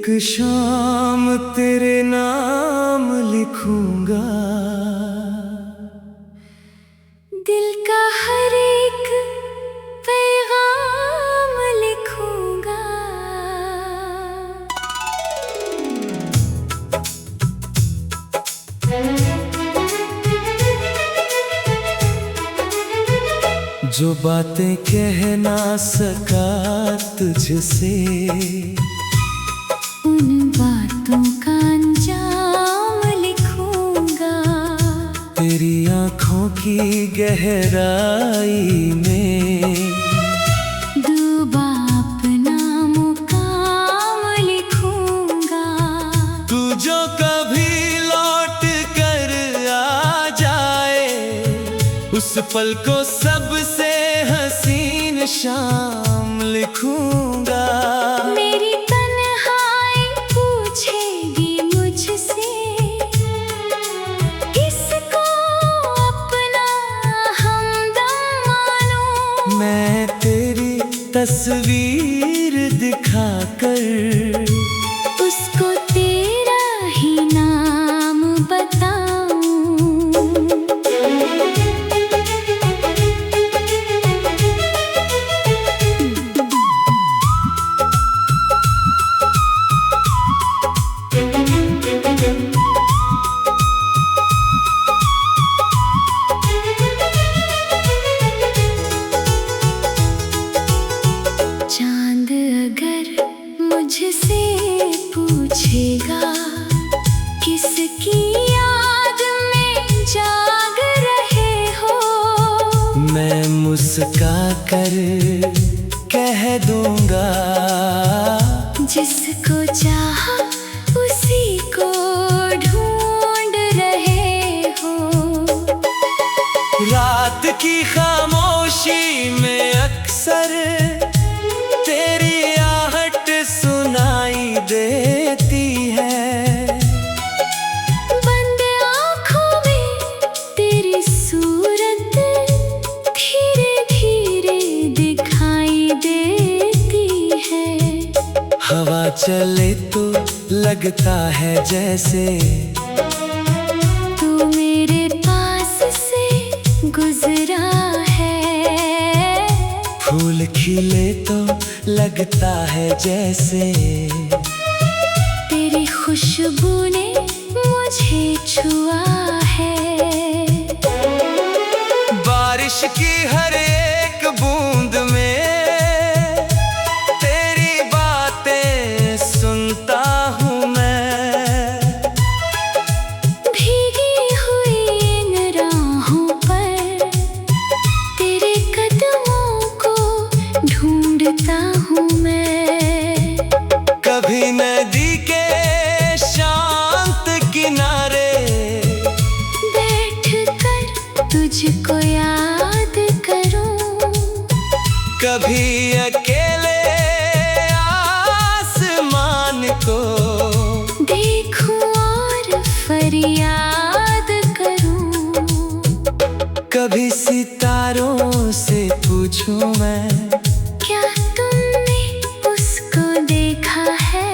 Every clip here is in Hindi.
एक शाम तेरे नाम लिखूंगा, दिल का हर एक पैगाम लिखूंगा। जो बातें कह ना सका तुझसे, उन बातों का अंजाम लिखूंगा। तेरी आँखों की गहराई में डूबा अपना मुकाम लिखूंगा। तू जो कभी लौट कर आ जाए, उस पल को सबसे हसीन शाम लिखूंगा। मेरी तन्हाई पूछेगी मुझसे, किसको अपना हमदम मानूं। मैं तेरी तस्वीर दिखाकर उसको तेरा ही नाम बताऊं। चांद अगर मुझसे पूछेगा, किसकी याद में जाग रहे हो। मैं मुस्का कर कह दूंगा, जिसको चाहा उसी को ढूंढ रहे हो। रात की खामोशी में अक्सर तेरी आहट सुनाई देती है। बंद आँखों में तेरी सूरत धीरे धीरे दिखाई देती है। हवा चले तो लगता है जैसे तू मेरे पास से गुजरा है। फूल खिले तो लगता है जैसे तेरी खुशबू ने मुझे छुआ है। बारिश की हर एक बूंद में तेरी बातें सुनता हूँ मैं। भीगी हुई इन राहों पर तेरे कदमों को ढूंढता हूँ मैं। कभी नदी के शांत किनारे बैठ कर तुझको याद करूं। कभी अकेले आसमान को देखूं और फरियाद करूं। कभी सितारों से पूछूं मैं, क्या तुमने उसको देखा है।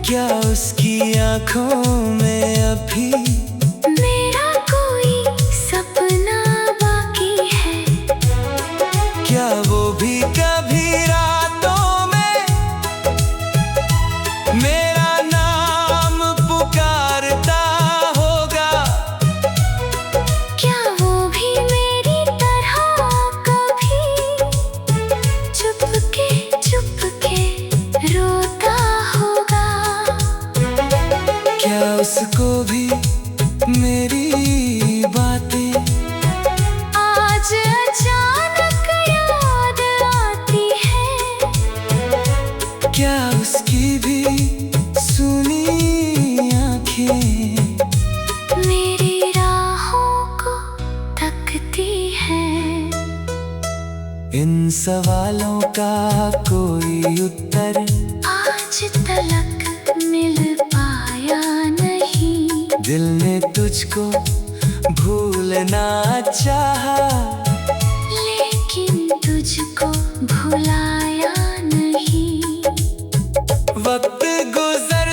क्या उसकी आँखों में अभी मेरा कोई सपना बाकी है। क्या वो भी कभी रातों में मेरा नाम पुकारता होगा। क्या वो भी मेरी तरह कभी चुपके चुपके रोता होगा। क्या उसको भी मेरी बातें आज अचानक याद आती है। क्या उसकी भी सुनी आँखें मेरी राहों को तकती है। इन सवालों का कोई उत्तर आज तलक मिल पाया नहीं। दिल ने तुझको भूलना चाहा, लेकिन तुझको भुलाया नहीं। वक्त गुजर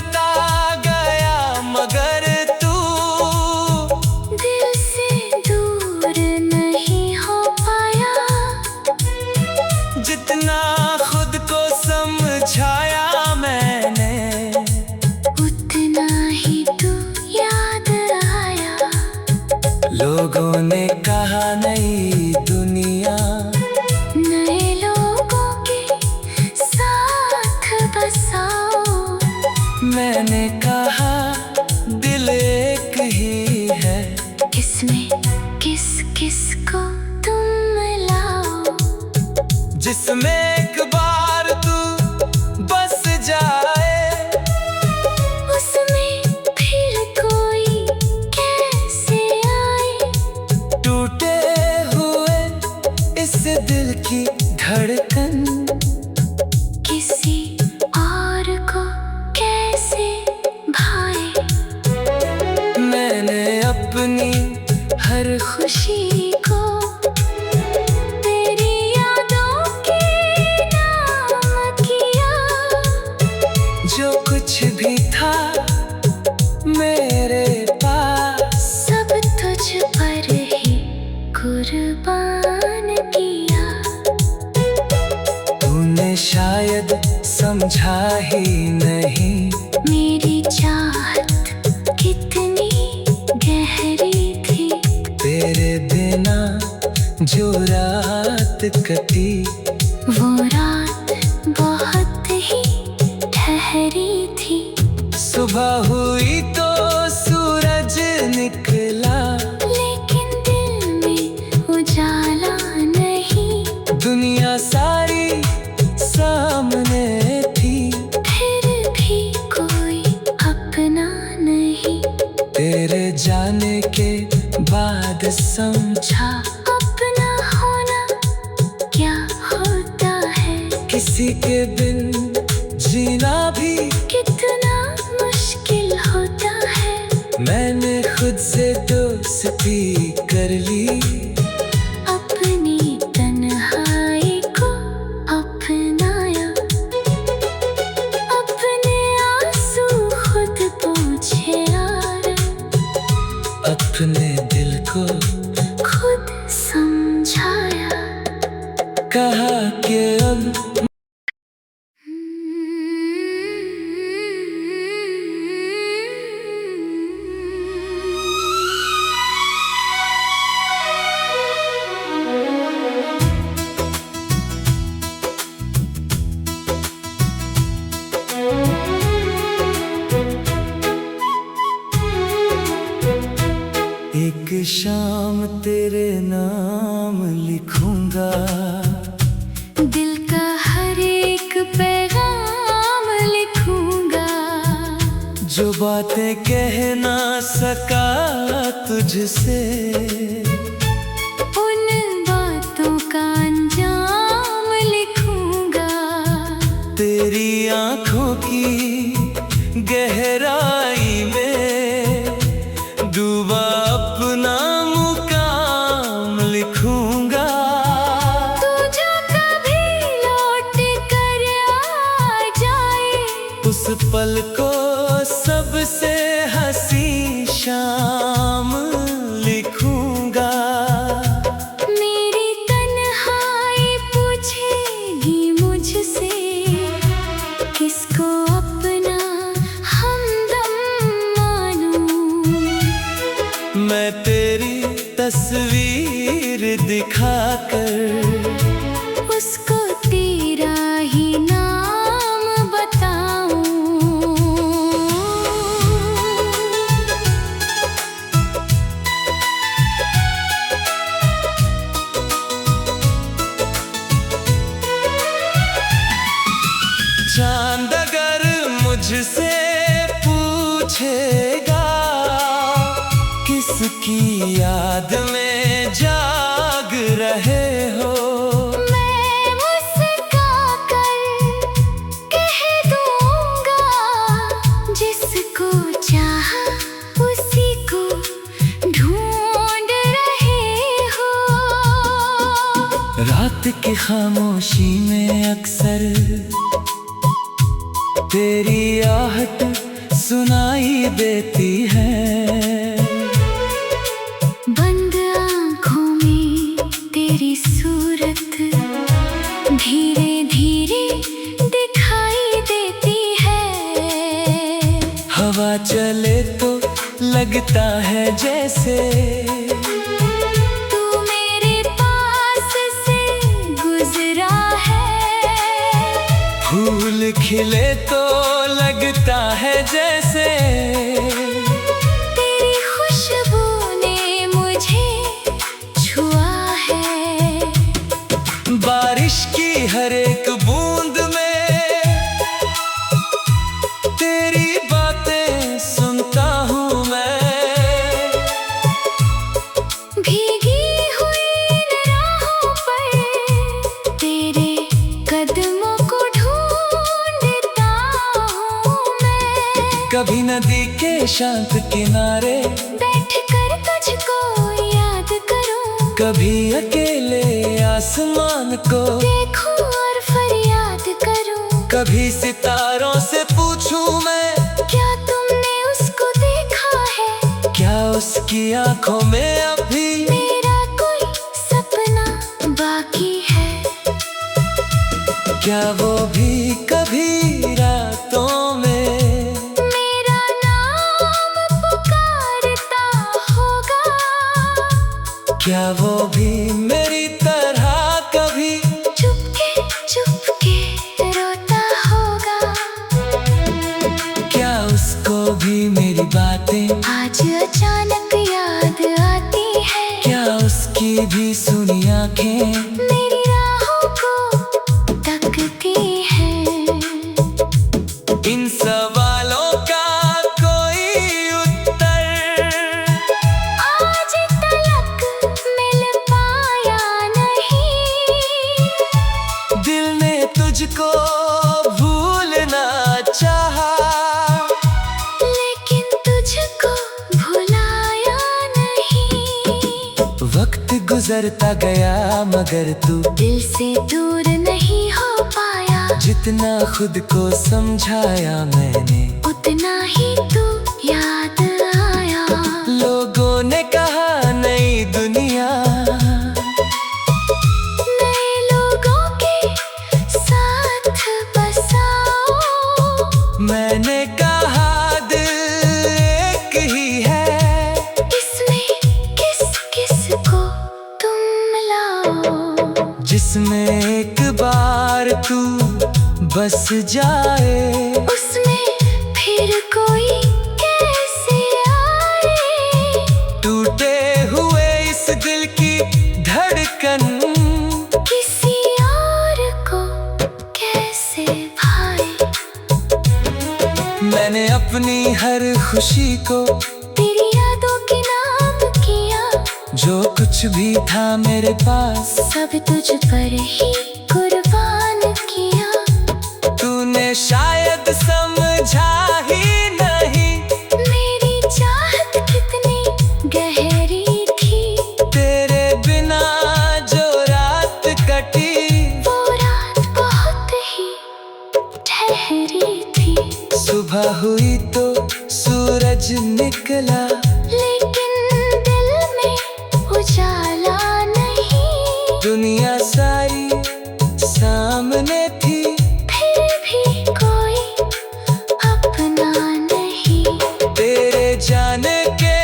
लोगों ने कहा नई दुनिया, नए लोगों के साथ बसाओ। मैंने कहा दिल एक ही है, इसमें किस किस को तुम मिलाओ। जिसमें एक बार तू बस जाए, उसमें फिर कोई कैसे आए। टूटे हुए इस दिल की धड़कन किसी और को कैसे भाए। मैंने अपनी हर खुशी को तेरी यादों के नाम किया। जो कुछ भी था मेरे पास, सब तुझ पर ही कुर्बान किया। तूने शायद समझा ही नहीं, मेरी चाहत कितनी गहरी थी। तेरे बिना जो रात कटी, वो रात बहुत ही ठहरी थी। सुबह हुई तो सूरज निकला, लेकिन दिल में उजाला नहीं। दुनिया सारी सामने थी, फिर भी कोई अपना नहीं। तेरे जाने के बाद समझा अपना होना क्या होता है। किसी के बिन जीना भी कितना मुश्किल होता है। मैंने खुद से दोस्ती कर ली, अपनी तन्हाई को अपनाया। अपने आंसू खुद पोंछे यार, अपने दिल को खुद समझाया। कहा कि अब एक शाम तेरे नाम लिखूंगा, दिल का हर एक पैगाम लिखूंगा। जो बातें कह ना सका तुझसे, उन बातों का अंजाम लिखूंगा। तेरी आंखों की गहराई में डूबा अपना मुकाम लिखूंगा। तू जो कभी लौट कर आ जाए, उस पल को सबसे हंसी शाम लिखूंगा। मेरी तन्हाई पूछेगी मुझसे, किसको अपना हमदम मानूं। मैं तेरी तस्वीर दिखाकर उसको तेरा ही नाम बताऊं। चांद अगर मुझसे पूछेगा, किसकी याद में जाग रहे हो, मैं मुस्कुरा कर कह दूंगा, जिसको चाहा उसी को ढूंढ रहे हो। रात की खामोशी में अक्सर तेरी आहट सुनाई देती है। बंद आँखों में तेरी सूरत धीरे धीरे दिखाई देती है। हवा चले तो लगता है जैसे खिले तो लगता है जैसे तेरी खुशबू ने मुझे छुआ है। बारिश की हर एक बूंद में तेरी बातें सुनता हूँ मैं। भीगी हुई राहों पर तेरे कदमों को ढूंढता हूँ मैं। कभी नदी के शांत किनारे बैठकर तुझको याद करूं, कभी अकेले आसमान को देखूं और फरियाद करूं। कभी सितारों से पूछूं मैं, क्या तुमने उसको देखा है? क्या उसकी आंखों में अभी मेरा कोई सपना बाकी है? क्या वो भी कभी रातों में मेरा नाम पुकारता होगा? क्या वो भी मेरी तरह कभी चुपके चुपके रोता होगा? क्या उसको भी मेरी बातें आज अचानक याद आती है। क्या उसकी भी सुनी आंखें मेरी राहों को तकती है। इन सवालों का कोई उत्तर आज तलक मिल पाया नहीं। दिल ने तुझको भूलना चाहा, लेकिन तुझको भुलाया नहीं। वक्त गुजरता गया मगर तू दिल से दूर नहीं हो पाया। जितना खुद को समझाया मैंने उतना ही तू याद आया। लोगों ने कहा नई दुनिया नए लोगों के साथ बसाओ। मैंने कहा दिल एक ही है। इसमें किस किस को तुम लाओ? जिसमें एक बार तू बस जाए उसमें फिर कोई कैसे आए? टूटे हुए इस दिल की धड़कन किसी और को कैसे भाए? मैंने अपनी हर खुशी को तेरी यादों के नाम किया। जो कुछ भी था मेरे पास सब तुझ पर ही कुर्बान किया। तूने शायद समझा ही नहीं मेरी चाहत कितनी गहरी थी। तेरे बिना जो रात कटी वो रात बहुत ही ठहरी थी। सुबह हुई तो सूरज निकला, लेकिन दिल में उजाला नहीं। दुनिया सारी सामने थी फिर भी कोई अपना नहीं। तेरे जाने के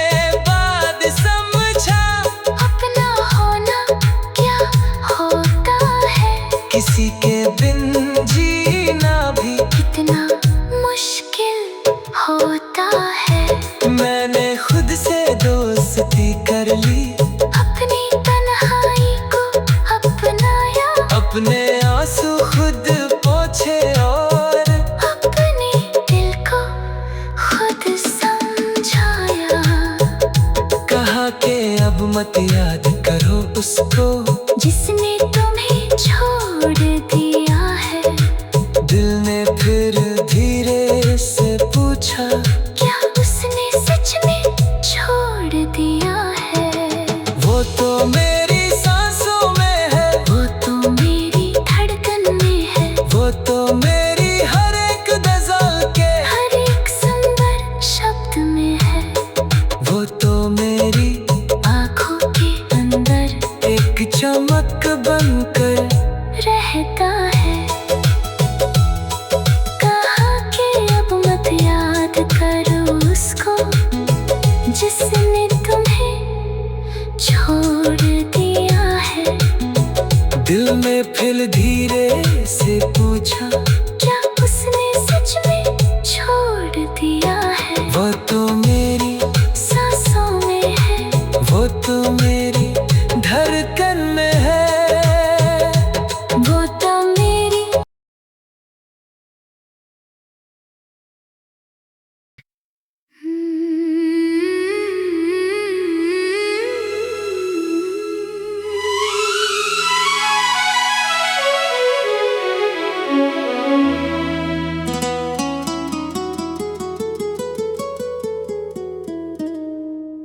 बाद समझा अपना होना क्या होता है? किसी के बिन जीना भी कितना मुश्किल होता है। मैंने खुद से दोस्ती कर ली, अपनी तन्हाई को अपनाया। अपने आंसू खुद पोंछे और अपने दिल को खुद समझाया। कहा कि अब मत याद करो उसको जिसने तुम्हें छोड़ दिया है। दिल ने फिर धीरे से पूछा, क्या उसने सच में छोड़ दिया है? वो तो मेरी सांसों में है, वो तो मेरी धड़कन में है। वो तो मेरी हर एक गजल के हर एक सुंदर शब्द में है। वो तो मेरी आँखों के अंदर एक चमक बनकर रहता है। कहा कि अब मत याद करो उसको जिसने तुम्हें छोड़ दिया है। दिल में फिर धीरे से पूछा, क्या उसने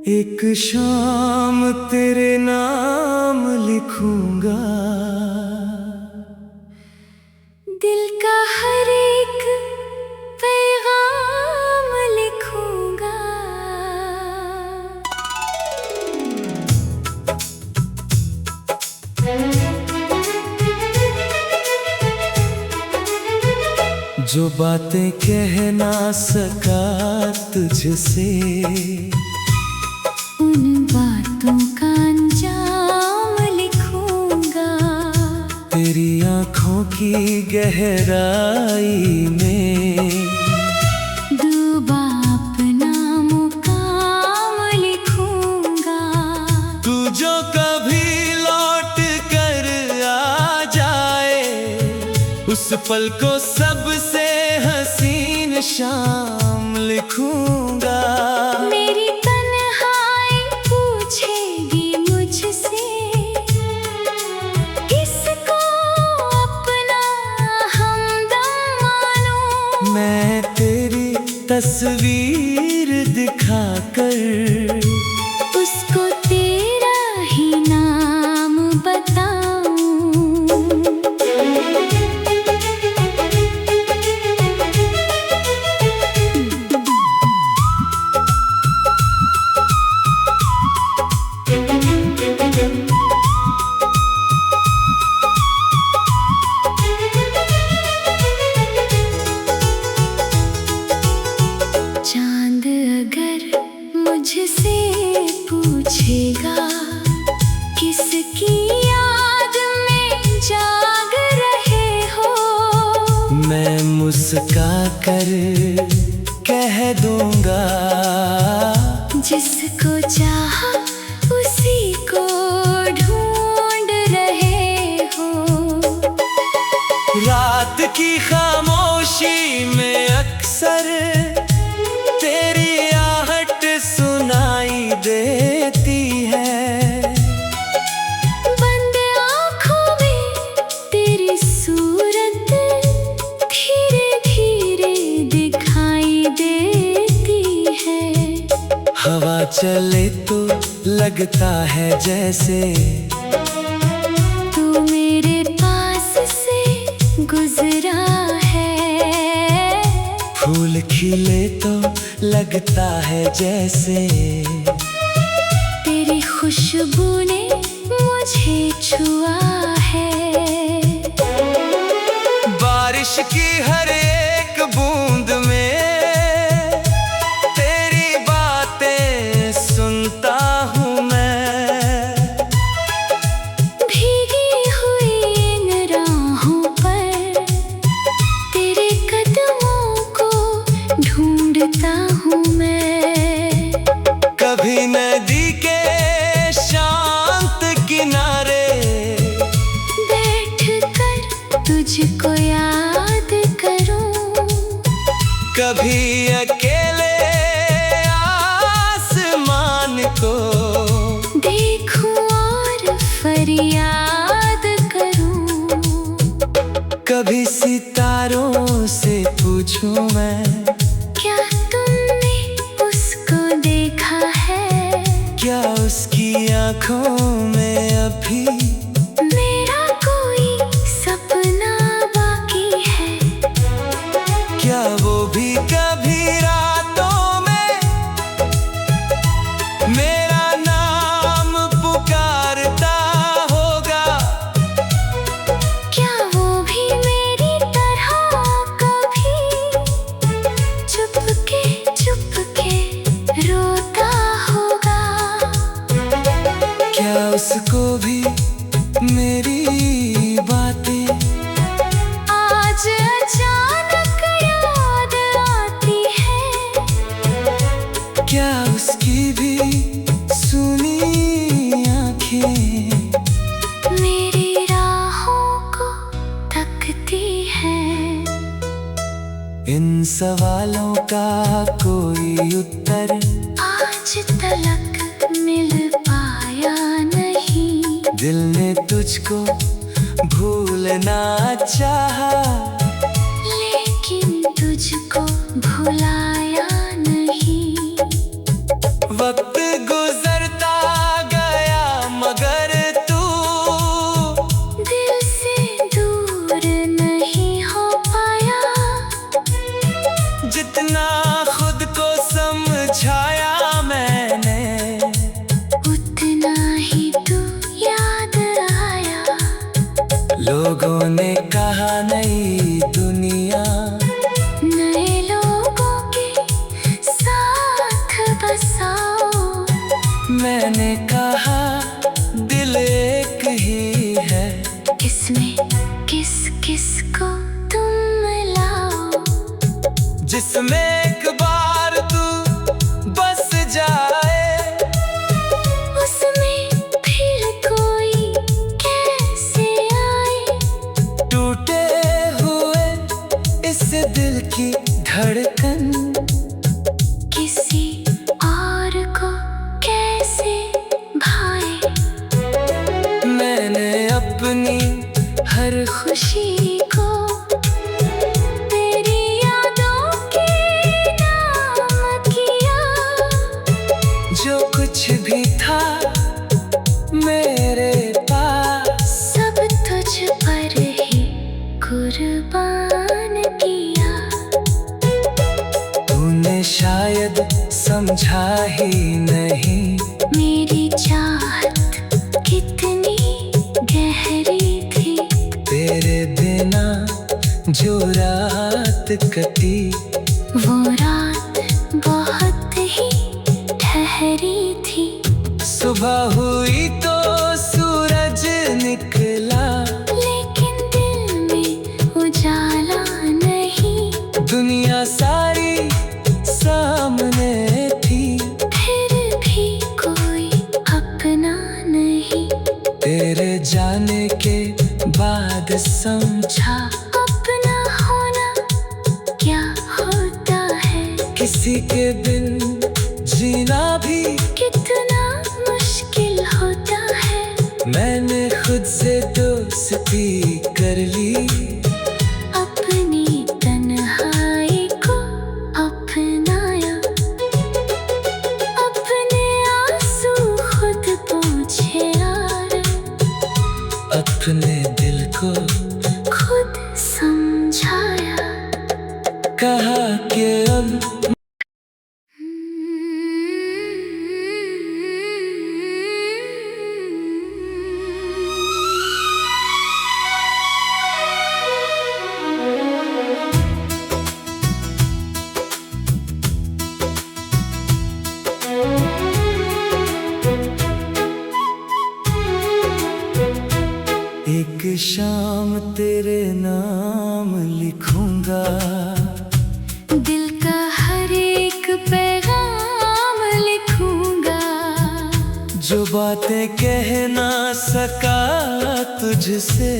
एक शाम तेरे नाम लिखूंगा, दिल का हर एक पैगाम लिखूंगा। जो बातें कह ना सका तुझसे, उन बातों का अंजाम लिखूंगा। तेरी आँखों की गहराई में डूबा अपना मुकाम लिखूंगा। तू जो कभी लौट कर आ जाए, उस पल को सबसे हसीन शाम लिखूंगा। मेरी तन्हाई पूछेगी मुझसे, किसको अपना हमदम मानूं। मैं तेरी तस्वीर दिखाकर उसको तेरा ही नाम बताऊं। चांद अगर मुझसे पूछेगा, किसकी याद में जाग रहे हो। मैं मुस्का कर कह दूंगा, जिसको चाहा उसी को ढूंढ रहे हो। रात की खामोशी में अक्सर तेरी आहट सुनाई देती है। बंद आँखों में तेरी सूरत धीरे धीरे दिखाई देती है। हवा चले तो लगता है जैसे तू मेरे पास से गुजरा है। फूल खिले तो लगता है जैसे तेरी खुशबू ने मुझे छुआ है। बारिश की हर एक बूंद में तेरी बातें सुनता हूँ मैं। भीगी हुई इन राहों पर तेरे कदमों को ढूंढता हूँ मैं। कभी नदी के शांत किनारे बैठ कर तुझको याद करूं। कभी अकेले आसमान को देखूं और फरियाद करूं। कभी सितारों से पूछूं मैं, क्या तुमने उसको देखा है। क्या उसकी आँखों में अभी मेरा कोई सपना बाकी है। क्या वो भी कभी रातों में मेरा नाम पुकारता होगा। क्या वो भी मेरी तरह कभी चुपके चुपके रोता होगा। क्या उसको भी मेरी बातें आज अचानक याद आती है। क्या उसकी भी सुनी आँखें मेरी राहों को तकती हैं। इन सवालों का कोई उत्तर आज तलक मिल पाया नहीं। दिल ने तुझको भूलना चाहा, लेकिन तुझको भुलाया नहीं। वक्त गुजरता गया मगर तू दिल से दूर नहीं हो पाया। जितना खुद को समझाया मैंने, उतना ही तू याद आया। लोगों ने कहा नई दुनिया, नए लोगों के साथ बसाओ। मैंने कहा दिल एक ही है। इसमें किस किस को तुम मिलाओ। जिसमें एक बार तू बस जाए, उसमें फिर कोई कैसे आए। टूटे हुए इस दिल की धड़कन किसी और को कैसे भाए। मैंने अपनी हर खुशी को तेरी यादों के नाम किया। जो कुछ भी था मेरे पास, सब तुझ पर ही कुर्बान किया। तूने शायद समझा ही नहीं, मेरी चाहत कितनी गहरी थी। तेरे बिना जो रात कटी, वो रात बहुत ही ठहरी थी। सुबह हुई तो सूरज निकला, लेकिन दिल में उजाला नहीं। दुनिया सारी सामने थी, फिर भी कोई अपना नहीं। तेरे जाने के बाद समझा अपना होना क्या होता है। किसी के बिन जीना भी कितना मुश्किल होता है। मैंने खुद से दोस्ती कर ली, अपनी तन्हाई को अपनाया। अपने आंसू खुद पोंछे यार, अपने दिल को खुद समझाया। कहा कि अब एक शाम तेरे नाम लिखूंगा, दिल का हर एक पैगाम लिखूंगा। जो बातें कह ना सका तुझसे,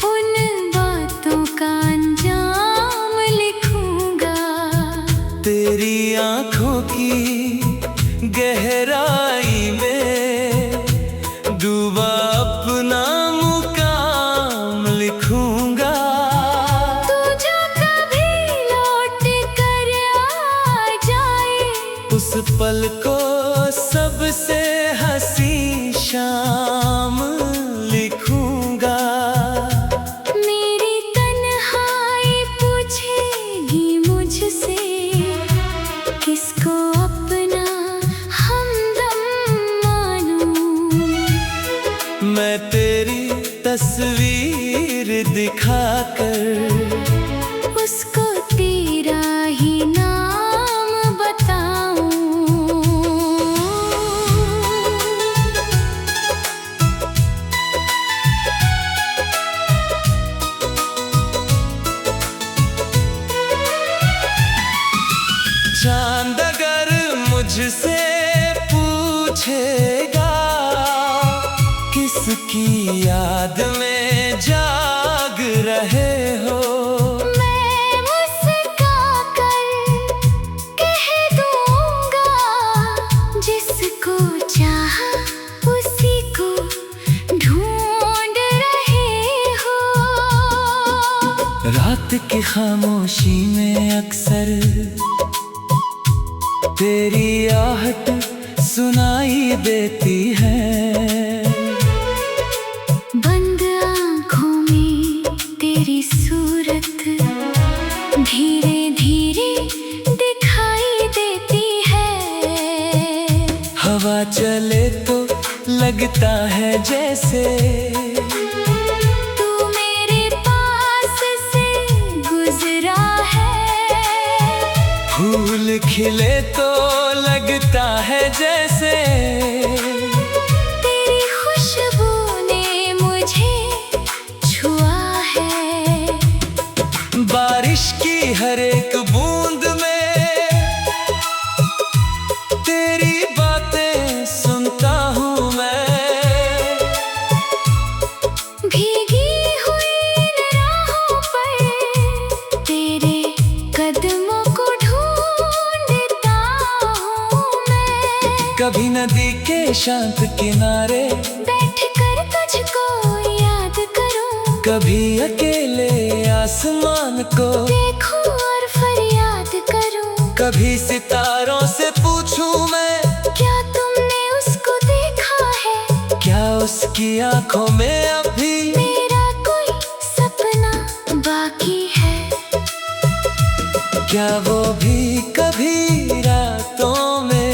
उन बातों का अंजाम लिखूंगा। तेरी आंखों की गहराई में डूबा अपना मुकाम लिखूंगा। तू जो कभी लौट कर आ जाए, उस पल को सबसे हंसी शाम लिखूंगा। मेरी तन्हाई पूछेगी मुझसे, किसको अपना हमदम मानूं। मैं तेरी तस्वीर दिखाकर उसको तेरा ही नाम बताऊं। चांद अगर मुझसे पूछेगा, किसकी याद में जाग रहे हो, मैं मुस्का कर कह दूंगा, जिसको चाहा उसी को ढूंढ रहे हो। रात की खामोशी में अक्सर तेरी आहट सुनाई देती है। बंद आँखों में तेरी सूरत धीरे धीरे दिखाई देती है। हवा चले तो लगता है जैसे तू मेरे पास से गुजरा है। फूल खिले तो लगता है जैसे तेरी खुशबू ने मुझे छुआ है। बारिश की हर एक बूंद में तेरी बातें सुनता हूँ मैं। भीगी हुई राहों पर तेरे कदमों को ढूंढता हूँ मैं। कभी नदी के शांत किनारे बैठकर तुझको याद करूं। कभी अकेले आसमान को देखूं और फरियाद करूं। कभी सितारों से पूछूं मैं, क्या तुमने उसको देखा है? क्या उसकी आंखों में अभी मेरा कोई सपना बाकी है? क्या वो भी कभी रातों में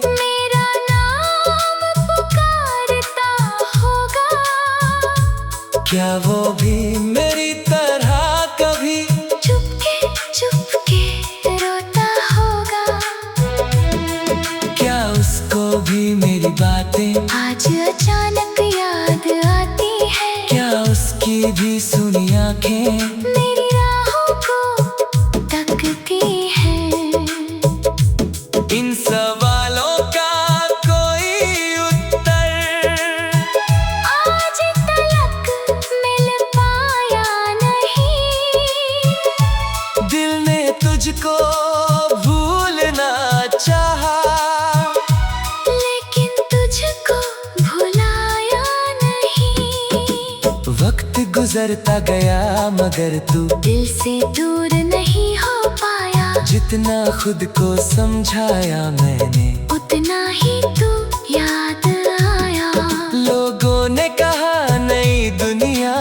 मेरा नाम पुकारता होगा? क्या वो भी मेरी तरह कभी चुपके चुपके रोता होगा? क्या उसको भी मेरी बातें आज अचानक याद आती है। क्या उसकी भी सुनी आंखें मेरी राहों को तकती हैं। इन सवालों का कोई उत्तर आज तलक मिल पाया नहीं। दिल ने तुझको भूलना चाहा, लेकिन तुझको भुलाया नहीं। वक्त गुजरता गया मगर तू दिल से दूर नहीं हो पाया। जितना खुद को समझाया मैंने उतना ही तू याद आया। लोगों ने कहा नई दुनिया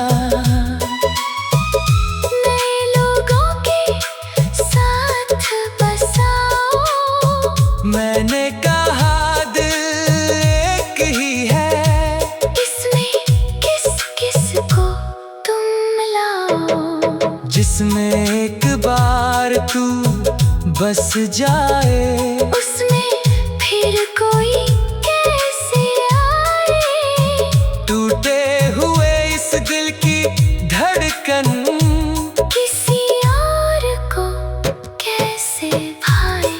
नए लोगों के साथ बसाओ। मैंने कहा दिल एक ही है। इसमें किस किस को तुम लाओ। जिसमें एक बार तू बस जाए उसमें फिर कोई कैसे आए। टूटे हुए इस दिल की धड़कन किसी और को कैसे भाए।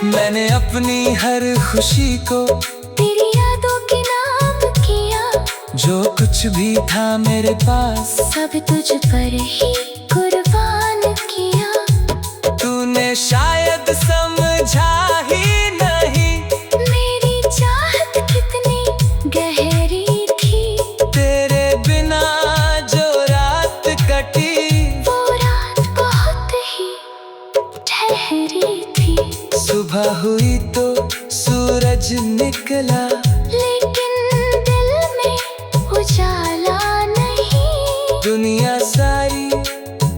मैंने अपनी हर खुशी को तेरी यादों के नाम किया। जो कुछ भी था मेरे पास सब तुझ पर ही कुर्बान किया। तूने शायद समझा ही नहीं मेरी चाहत कितनी गहरी थी। तेरे बिना जो रात कटी वो रात बहुत ही ठहरी थी। सुबह हुई तो सूरज निकला, लेकिन दिल में उजाला नहीं। दुनिया सारी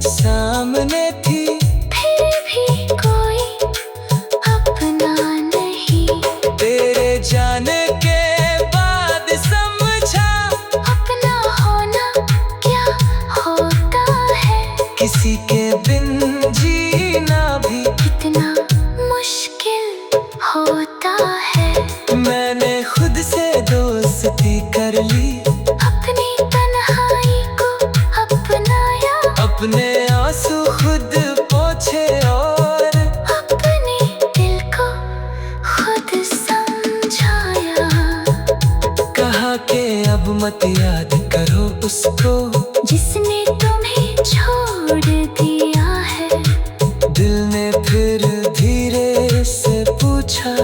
सामने थी फिर भी कोई अपना नहीं। तेरे जाने के बाद समझा अपना होना क्या होता है। किसी के बिन जीना भी कितना मुश्किल होता है। मैंने खुद से दोस्ती कर ली, अपनी तन्हाई को अपनाया। अपने आंसू खुद पोंछे और अपने दिल को खुद समझाया। कहा कि अब मत याद करो उसको जिसने तुम्हें छोड़ दिया है। दिल ने फिर धीरे से पूछा